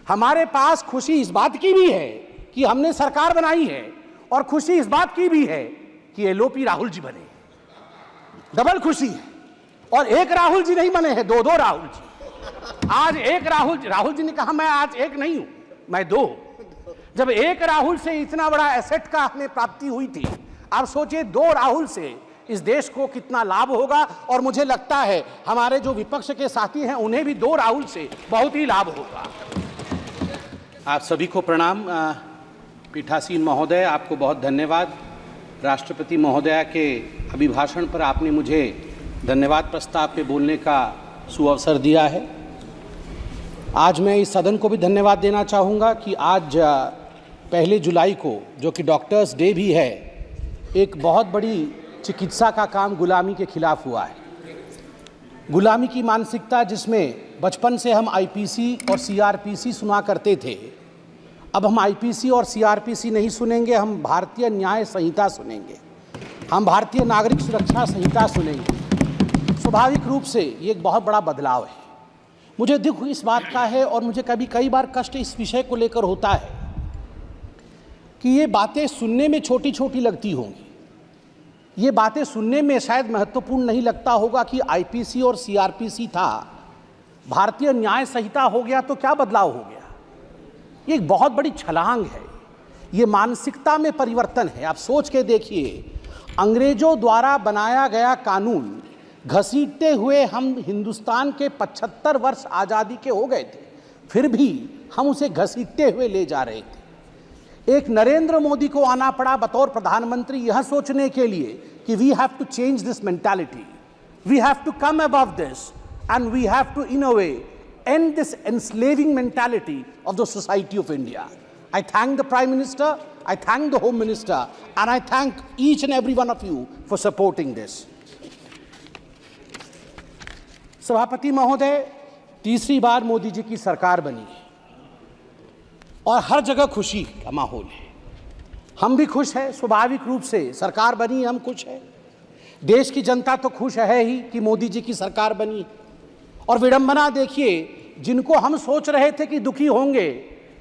हमारे पास खुशी इस बात की भी है कि हमने सरकार बनाई है और खुशी इस बात की भी है कि एलओपी राहुल जी बने। डबल खुशी है। और एक राहुल जी नहीं बने हैं, दो दो राहुल जी। आज एक राहुल जी ने कहा मैं आज एक नहीं हूं, मैं दो। जब एक राहुल से इतना बड़ा एसेट का हमें प्राप्ति हुई थी, आप सोचिए दो राहुल से इस देश को कितना लाभ होगा। और मुझे लगता है हमारे जो विपक्ष के साथी हैं उन्हें भी दो राहुल से बहुत ही लाभ होगा। आप सभी को प्रणाम। पीठासीन महोदय, आपको बहुत धन्यवाद। राष्ट्रपति महोदया के अभिभाषण पर आपने मुझे धन्यवाद प्रस्ताव पे बोलने का सुअवसर दिया है। आज मैं इस सदन को भी धन्यवाद देना चाहूँगा कि आज 1 जुलाई को, जो कि डॉक्टर्स डे भी है, एक बहुत बड़ी चिकित्सा का काम गुलामी के खिलाफ हुआ है। गुलामी की मानसिकता जिसमें बचपन से हम आईपीसी और सीआरपीसी सुना करते थे, अब हम आईपीसी और सीआरपीसी नहीं सुनेंगे, हम भारतीय न्याय संहिता सुनेंगे, हम भारतीय नागरिक सुरक्षा संहिता सुनेंगे। स्वाभाविक रूप से ये एक बहुत बड़ा बदलाव है। मुझे दुख इस बात का है और मुझे कई बार कष्ट इस विषय को लेकर होता है कि ये बातें सुनने में छोटी छोटी लगती होंगी, ये बातें सुनने में शायद महत्वपूर्ण नहीं लगता होगा कि आईपीसी और सीआरपीसी था, भारतीय न्याय संहिता हो गया तो क्या बदलाव हो गया। ये एक बहुत बड़ी छलांग है, ये मानसिकता में परिवर्तन है। आप सोच के देखिए, अंग्रेजों द्वारा बनाया गया कानून घसीटते हुए हम हिंदुस्तान के 75 वर्ष आज़ादी के हो गए थे, फिर भी हम उसे घसीटते हुए ले जा रहे थे। एक नरेंद्र मोदी को आना पड़ा बतौर प्रधानमंत्री यह सोचने के लिए कि we have to change this mentality, we have to come above this and we have to in a way end this enslaving mentality of the society of India. I thank the Prime Minister, I thank the Home Minister, and I thank each and every one of you for supporting this. सभापति महोदय, तीसरी बार मोदी जी की सरकार बनी है और हर जगह खुशी का माहौल है। हम भी खुश हैं, स्वाभाविक रूप से सरकार बनी, हम खुश हैं। देश की जनता तो खुश है ही कि मोदी जी की सरकार बनी। और विडंबना देखिए, जिनको हम सोच रहे थे कि दुखी होंगे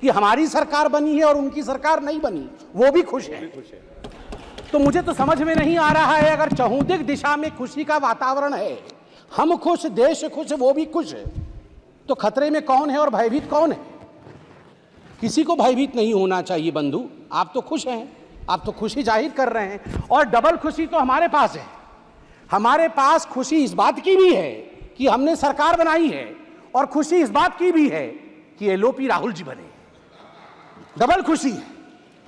कि हमारी सरकार बनी है और उनकी सरकार नहीं बनी, वो भी खुश है। तो मुझे तो समझ में नहीं आ रहा है, अगर चहुंदिक दिशा में खुशी का वातावरण है, हम खुश, देश खुश, वो भी खुश है, तो खतरे में कौन है और भयभीत कौन है? किसी को भयभीत नहीं होना चाहिए बंधु। आप तो खुश हैं, आप तो खुशी जाहिर कर रहे हैं। और डबल खुशी तो हमारे पास है। हमारे पास खुशी इस बात की भी है कि हमने सरकार बनाई है और खुशी इस बात की भी है कि एलओपी राहुल जी बने। डबल खुशी है।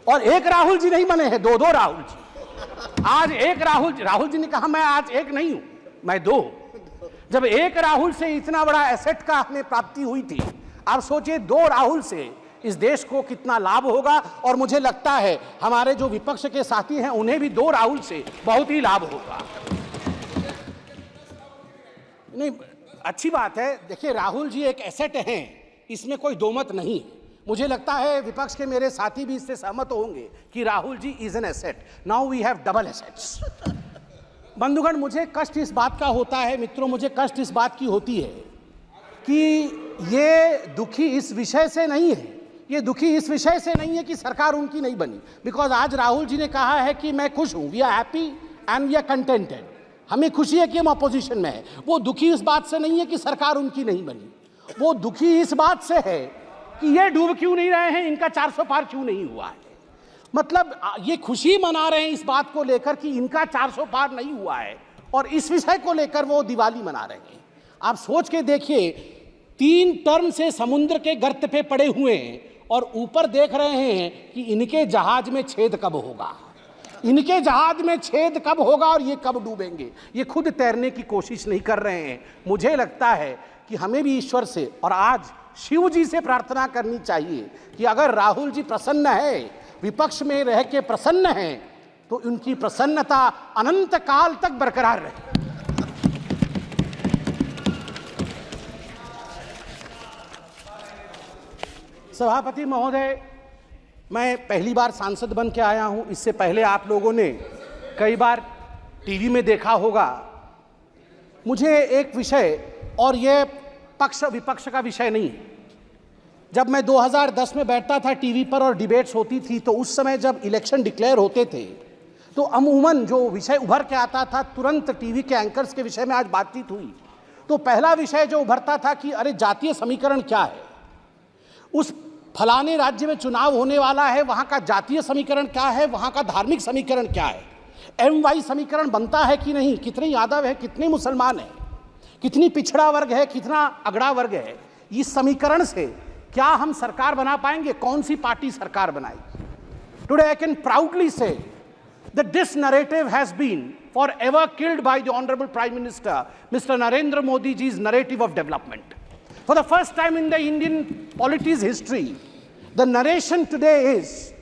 और एक राहुल जी नहीं बने हैं, दो दो राहुल जी। आज एक राहुल जी ने कहा मैं आज एक नहीं हूं, मैं दो। जब एक राहुल से इतना बड़ा एसेट का हमें प्राप्ति हुई थी, आप सोचिए दो राहुल से इस देश को कितना लाभ होगा। और मुझे लगता है हमारे जो विपक्ष के साथी हैं उन्हें भी दो राहुल से बहुत ही लाभ होगा। नहीं, अच्छी बात है। देखिए, राहुल जी एक एसेट हैं, इसमें कोई दो मत नहीं। मुझे लगता है विपक्ष के मेरे साथी भी इससे सहमत होंगे कि Rahul ji is an asset. Now we have double assets. बंधुगण, मुझे कष्ट इस बात का होता है, मित्रों, मुझे कष्ट इस बात की होती है कि ये दुखी इस विषय से नहीं है, ये दुखी इस विषय से नहीं है कि सरकार उनकी नहीं बनी। बिकॉज आज राहुल जी ने कहा है कि मैं खुश हूं, we are happy and we are contented, हमें खुशी है कि हम अपोजिशन में है। वो दुखी इस बात से नहीं है कि सरकार उनकी नहीं बनी, वो दुखी इस बात से है कि ये डूब क्यों नहीं रहे हैं, इनका 400 पार क्यों नहीं हुआ है। मतलब ये खुशी मना रहे हैं इस बात को लेकर कि इनका 400 पार नहीं हुआ है, और इस विषय को लेकर वो दिवाली मना रहे हैं। आप सोच के देखिए, 3 टर्म से समुद्र के गर्त पे पड़े हुए हैं और ऊपर देख रहे हैं कि इनके जहाज में छेद कब होगा, इनके जहाज में छेद कब होगा और ये कब डूबेंगे। ये खुद तैरने की कोशिश नहीं कर रहे हैं। मुझे लगता है कि हमें भी ईश्वर से और आज शिव जी से प्रार्थना करनी चाहिए कि अगर राहुल जी प्रसन्न है, विपक्ष में रह के प्रसन्न हैं, तो उनकी प्रसन्नता अनंत काल तक बरकरार रहे। सभापति महोदय, मैं पहली बार सांसद बन के आया हूं। इससे पहले आप लोगों ने कई बार टीवी में देखा होगा। मुझे एक विषय, और यह पक्ष विपक्ष का विषय नहीं है, जब मैं 2010 में बैठता था टीवी पर और डिबेट्स होती थी, तो उस समय जब इलेक्शन डिक्लेयर होते थे तो अमूमन जो विषय उभर के आता था, तुरंत टीवी के एंकर्स के विषय में आज बातचीत हुई तो पहला विषय जो उभरता था कि अरे जातीय समीकरण क्या है, उस फलाने राज्य में चुनाव होने वाला है, वहां का जातीय समीकरण क्या है, वहां का धार्मिक समीकरण क्या है, MY समीकरण बनता है कि नहीं, कितने यादव है, कितने मुसलमान है, कितनी पिछड़ा वर्ग है, कितना अगड़ा वर्ग है, इस समीकरण से क्या हम सरकार बना पाएंगे, कौन सी पार्टी सरकार बनाएगी। टुडे आई कैन प्राउडली से that this narrative has been forever killed by the Honorable Prime Minister, Mr. Narendra Modi ji's narrative of development. For the first time in the Indian polity's history, the narration today is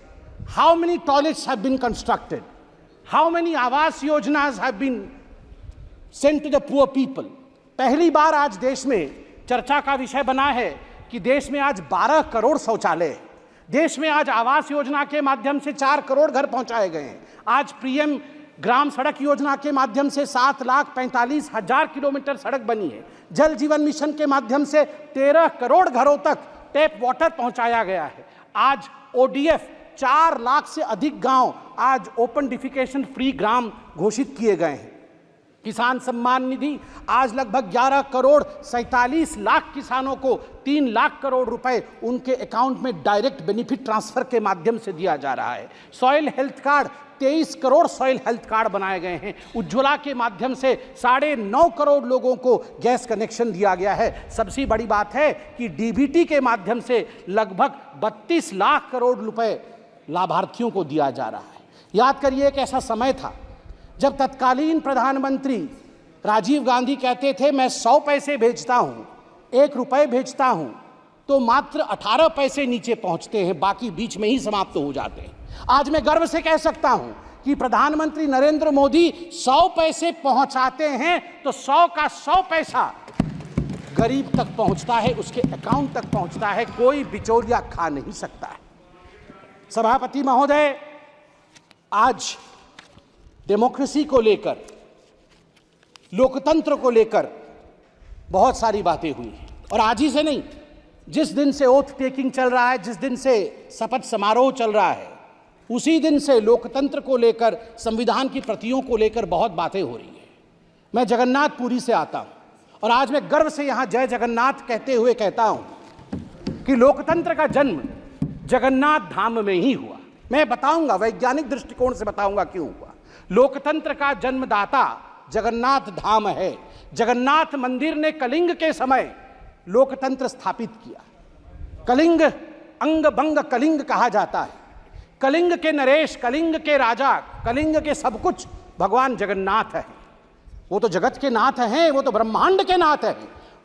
how many toilets have been constructed, how many Awas Yojanas have been sent to the poor people. पहली बार आज देश में चर्चा का विषय बना है कि देश में आज 12 करोड़ शौचालय है, देश में आज आवास योजना के माध्यम से 4 करोड़ घर पहुंचाए गए हैं, आज पीएम ग्राम सड़क योजना के माध्यम से 7,45,000 किलोमीटर सड़क बनी है, जल जीवन मिशन के माध्यम से 13 करोड़ घरों तक टैप वाटर पहुंचाया गया है, आज ODF 4 लाख से अधिक गांव आज ओपन डिफिकेशन फ्री ग्राम घोषित किए गए हैं, किसान सम्मान निधि आज लगभग 11 करोड़ 47 लाख किसानों को 3 लाख करोड़ रुपए उनके अकाउंट में डायरेक्ट बेनिफिट ट्रांसफर के माध्यम से दिया जा रहा है। Soil health card 23 crore soil health card बनाए गए हैं, उज्ज्वला के माध्यम से 9.5 करोड़ लोगों को गैस कनेक्शन दिया गया है। सबसे बड़ी बात है कि डीबीटी के माध्यम से लगभग 32 लाख करोड़ रुपए लाभार्थियों को दिया जा रहा है। याद करिए एक ऐसा समय था जब तत्कालीन प्रधानमंत्री राजीव गांधी कहते थे मैं 100 पैसे भेजता हूं, 1 रुपए भेजता हूं तो मात्र 18 पैसे नीचे पहुंचते हैं, बाकी बीच में ही समाप्त हो जाते हैं। आज मैं गर्व से कह सकता हूं कि प्रधानमंत्री नरेंद्र मोदी 100 पैसे पहुंचाते हैं तो 100 का 100 पैसा गरीब तक पहुंचता है, उसके अकाउंट तक पहुंचता है, कोई बिचौलिया खा नहीं सकता है। सभापति महोदय, आज डेमोक्रेसी को लेकर, लोकतंत्र को लेकर बहुत सारी बातें हुई और आज ही से नहीं, जिस दिन से ओथ टेकिंग चल रहा है, जिस दिन से शपथ समारोह चल रहा है, उसी दिन से लोकतंत्र को लेकर, संविधान की प्रतियों को लेकर बहुत बातें हो रही है। मैं जगन्नाथपुरी से आता हूं और आज मैं गर्व से यहां जय जगन्नाथ कहते हुए कहता हूं कि लोकतंत्र का जन्म जगन्नाथ धाम में ही हुआ। मैं बताऊंगा, वैज्ञानिक दृष्टिकोण से बताऊंगा क्यों हुआ। लोकतंत्र का जन्मदाता जगन्नाथ धाम है। जगन्नाथ मंदिर ने कलिंग के समय लोकतंत्र स्थापित किया। कलिंग अंग भंग कलिंग कहा जाता है। कलिंग के नरेश, कलिंग के राजा, कलिंग के सब कुछ भगवान जगन्नाथ है। वो तो जगत के नाथ हैं, वो तो ब्रह्मांड के नाथ हैं,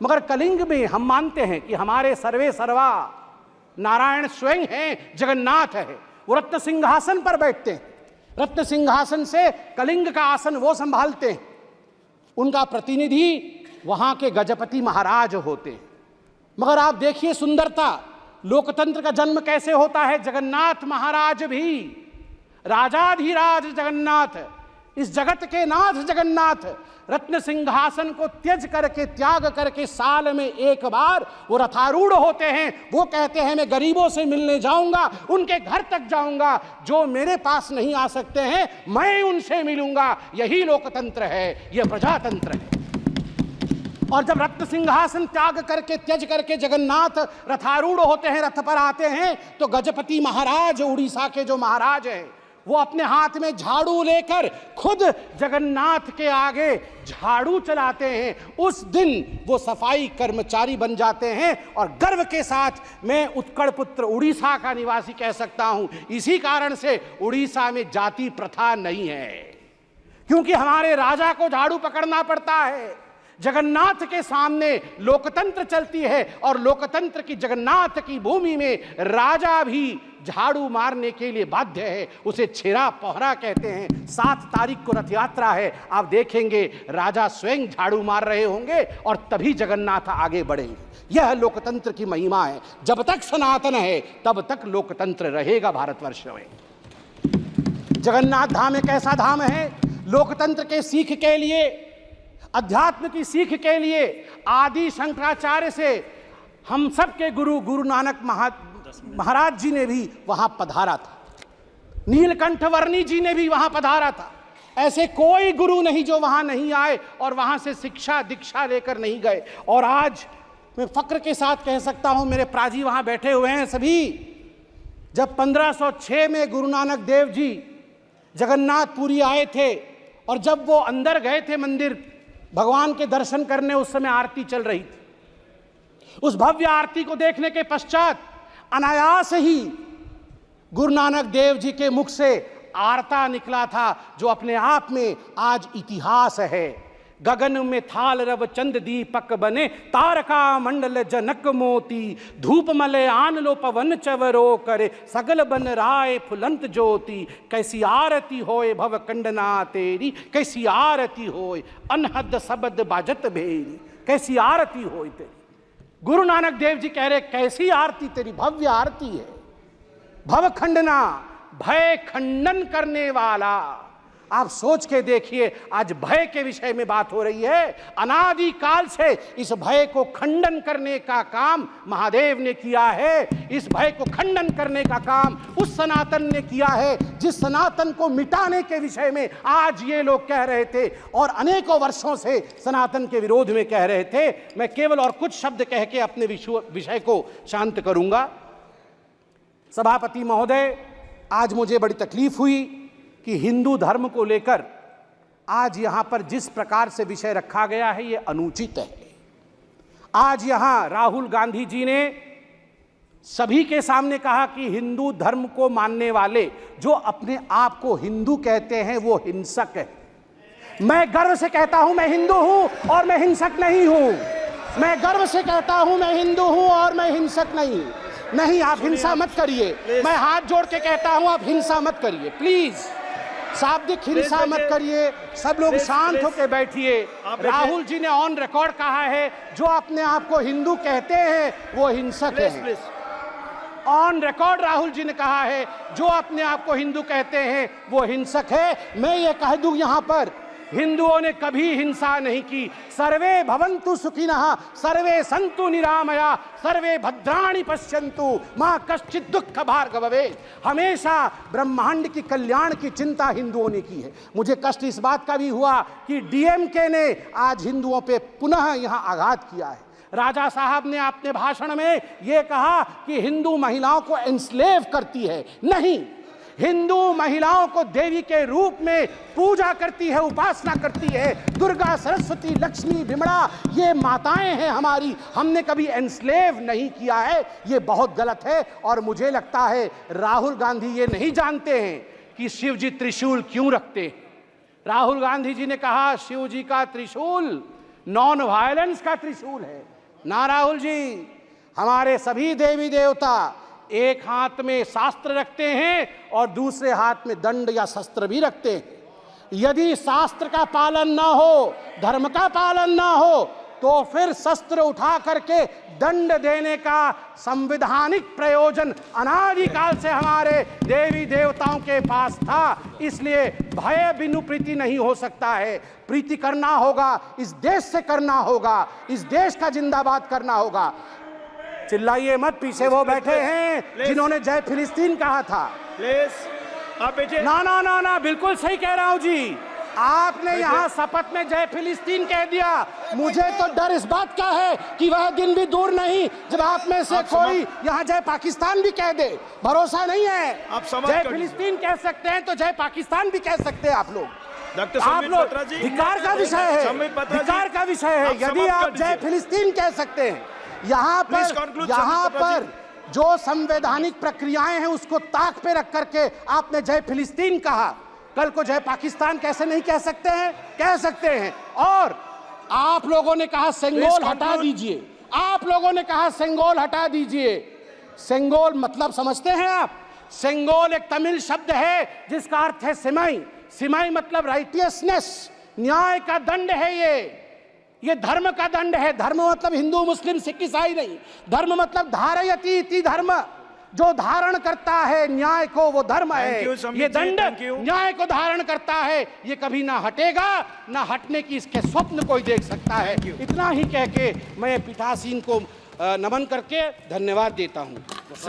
मगर कलिंग में हम मानते हैं कि हमारे सर्वे सर्वा नारायण स्वयं हैं, जगन्नाथ है। वो रत्न सिंहासन पर बैठते हैं, रत्न सिंहासन से कलिंग का आसन वो संभालते हैं, उनका प्रतिनिधि वहां के गजपति महाराज होते हैं। मगर आप देखिए सुंदरता, लोकतंत्र का जन्म कैसे होता है। जगन्नाथ महाराज भी राजाधिराज जगन्नाथ, इस जगत के नाथ जगन्नाथ, रत्न सिंहासन को त्याग करके साल में एक बार वो रथारूढ़ होते हैं। वो कहते हैं मैं गरीबों से मिलने जाऊंगा, उनके घर तक जाऊंगा, जो मेरे पास नहीं आ सकते हैं मैं उनसे मिलूंगा। यही लोकतंत्र है, यह प्रजातंत्र है। और जब रत्न सिंहासन त्यज करके जगन्नाथ रथारूढ़ होते हैं, रथ पर आते हैं, तो गजपति महाराज, उड़ीसा के जो महाराज हैं, वो अपने हाथ में झाड़ू लेकर खुद जगन्नाथ के आगे झाड़ू चलाते हैं। उस दिन वो सफाई कर्मचारी बन जाते हैं। और गर्व के साथ मैं उत्कल पुत्र उड़ीसा का निवासी कह सकता हूं, इसी कारण से उड़ीसा में जाति प्रथा नहीं है, क्योंकि हमारे राजा को झाड़ू पकड़ना पड़ता है। जगन्नाथ के सामने लोकतंत्र चलती है और लोकतंत्र की जगन्नाथ की भूमि में राजा भी झाड़ू मारने के लिए बाध्य है। उसे छेरा पहरा कहते हैं। 7 तारीख को रथ यात्रा है, आप देखेंगे राजा स्वयं झाड़ू मार रहे होंगे और तभी जगन्नाथ आगे बढ़ेंगे। यह लोकतंत्र की महिमा है। जब तक सनातन है तब तक लोकतंत्र रहेगा भारतवर्ष में। जगन्नाथ धाम एक ऐसा धाम है, लोकतंत्र के सीख के लिए, अध्यात्म की सीख के लिए आदि शंकराचार्य से हम सब के गुरु गुरु नानक महाराज जी ने भी वहां पधारा था, नीलकंठ वर्णी जी ने भी वहां पधारा था। ऐसे कोई गुरु नहीं जो वहां नहीं आए और वहां से शिक्षा दीक्षा लेकर नहीं गए। और आज मैं फक्र के साथ कह सकता हूं, मेरे प्राजी वहां बैठे हुए हैं सभी, जब 1506 में गुरु नानक देव जी जगन्नाथपुरी आए थे और जब वो अंदर गए थे मंदिर भगवान के दर्शन करने, उस समय आरती चल रही थी। उस भव्य आरती को देखने के पश्चात अनायास ही गुरु नानक देव जी के मुख से आरता निकला था, जो अपने आप में आज इतिहास है। गगन में थाल रव चंद दीपक बने, तारका मंडल जनक मोती, धूप मले आन लो पवन चवरो करे, सगल बन राय फुलंत ज्योति, कैसी आरती होए भव कंडना तेरी, कैसी आरती होए अनहद शब्द बाजत भेरी, कैसी आरती होए तेरी। गुरु नानक देव जी कह रहे कैसी आरती तेरी, भव्य आरती है। भव खंडना, भय खंडन करने वाला। आप सोच के देखिए, आज भय के विषय में बात हो रही है। अनादि काल से इस भय को खंडन करने का काम महादेव ने किया है। इस भय को खंडन करने का काम उस सनातन ने किया है, जिस सनातन को मिटाने के विषय में आज ये लोग कह रहे थे और अनेकों वर्षों से सनातन के विरोध में कह रहे थे। मैं केवल और कुछ शब्द कह के अपने विषय को शांत करूंगा। सभापति महोदय, आज मुझे बड़ी तकलीफ हुई कि हिंदू धर्म को लेकर आज यहां पर जिस प्रकार से विषय रखा गया है, ये अनुचित है। आज यहां राहुल गांधी जी ने सभी के सामने कहा कि हिंदू धर्म को मानने वाले जो अपने आप को हिंदू कहते हैं वो हिंसक है। मैं गर्व से कहता हूं मैं हिंदू हूं और मैं हिंसक नहीं हूं। मैं गर्व से कहता हूं मैं हिंदू हूं और मैं हिंसक नहीं। आप हिंसा मत करिए। मैं हाथ जोड़ के कहता हूं आप हिंसा मत करिए, प्लीज। शाब्दिक हिंसा मत करिए। सब लोग शांत होकर बैठिए। राहुल जी ने ऑन रिकॉर्ड कहा है जो अपने आप को हिंदू कहते हैं वो हिंसक है। ऑन रिकॉर्ड राहुल जी ने कहा है जो अपने आप को हिंदू कहते हैं वो हिंसक है। मैं ये कह दूं यहां पर, हिंदुओं ने कभी हिंसा नहीं की। सर्वे भवन्तु सुखिनः, सर्वे सन्तु निरामया, सर्वे भद्राणि पश्यन्तु, मां कश्चित् दुःख भाग् भवेत्। हमेशा ब्रह्मांड की कल्याण की चिंता हिंदुओं ने की है। मुझे कष्ट इस बात का भी हुआ कि डीएमके ने आज हिंदुओं पे पुनः यहां आघात किया है। राजा साहब ने अपने भाषण में यह कहा कि हिंदू महिलाओं को एंस्लेव करती है। नहीं, हिंदू महिलाओं को देवी के रूप में पूजा करती है, उपासना करती है। दुर्गा, सरस्वती, लक्ष्मी, विमला ये माताएं हैं हमारी। हमने कभी एनस्लेव नहीं किया है। ये बहुत गलत है। और मुझे लगता है राहुल गांधी ये नहीं जानते हैं कि शिव जी त्रिशूल क्यों रखते हैं। राहुल गांधी जी ने कहा शिव जी का त्रिशूल नॉन वायलेंस का त्रिशूल है। ना राहुल जी, हमारे सभी देवी देवता एक हाथ में शास्त्र रखते हैं और दूसरे हाथ में दंड या शस्त्र भी रखते हैं। यदि शास्त्र का पालन ना हो, धर्म का पालन ना हो, तो फिर शस्त्र उठा करके दंड देने का संवैधानिक प्रयोजन अनादिकाल से हमारे देवी देवताओं के पास था। इसलिए भय बिनु प्रीति नहीं हो सकता है। प्रीति करना होगा, इस देश से करना होगा, इस देश का जिंदाबाद करना होगा। चिल्लाइए मत, पीछे वो बैठे हैं जिन्होंने जय फिलिस्तीन कहा था। आप बैठे। ना, बिल्कुल सही कह रहा हूं जी। आपने यहाँ शपथ में जय फिलिस्तीन कह दिया। मुझे तो डर इस बात का है कि वह दिन भी दूर नहीं जब आप में से कोई यहाँ जय पाकिस्तान भी कह दे। भरोसा नहीं है। आप जय फिलिस्तीन कह सकते हैं तो जय पाकिस्तान भी कह सकते हैं आप लोग। आप लोग धिक्कार का विषय है, धिक्कार का विषय है। यदि आप जय फिलिस्तीन कह सकते हैं, यहाँ पर जो संवैधानिक प्रक्रियाएं हैं उसको ताक पे रख करके आपने जय फिलिस्तीन कहा। कल को जय पाकिस्तान कैसे नहीं कह सकते हैं? कह सकते हैं। और आप लोगों ने कहा सेंगोल हटा दीजिए। आप लोगों ने कहा सेंगोल हटा दीजिए। सेंगोल मतलब समझते हैं आप? सेंगोल एक तमिल शब्द है जिसका अर्थ है सिमाई। सिमाई मतलब राइटियसनेस, न्याय का दंड है। ये धर्म का दंड है। धर्म मतलब हिंदू मुस्लिम सिख ईसाई नहीं। धर्म मतलब धारयति इति धर्म, जो धारण करता है न्याय को वो धर्म है। ये दंड न्याय को धारण करता है। ये कभी ना हटेगा, ना हटने की इसके स्वप्न कोई देख सकता है। इतना ही कह के मैं पीठासीन को नमन करके धन्यवाद देता हूं।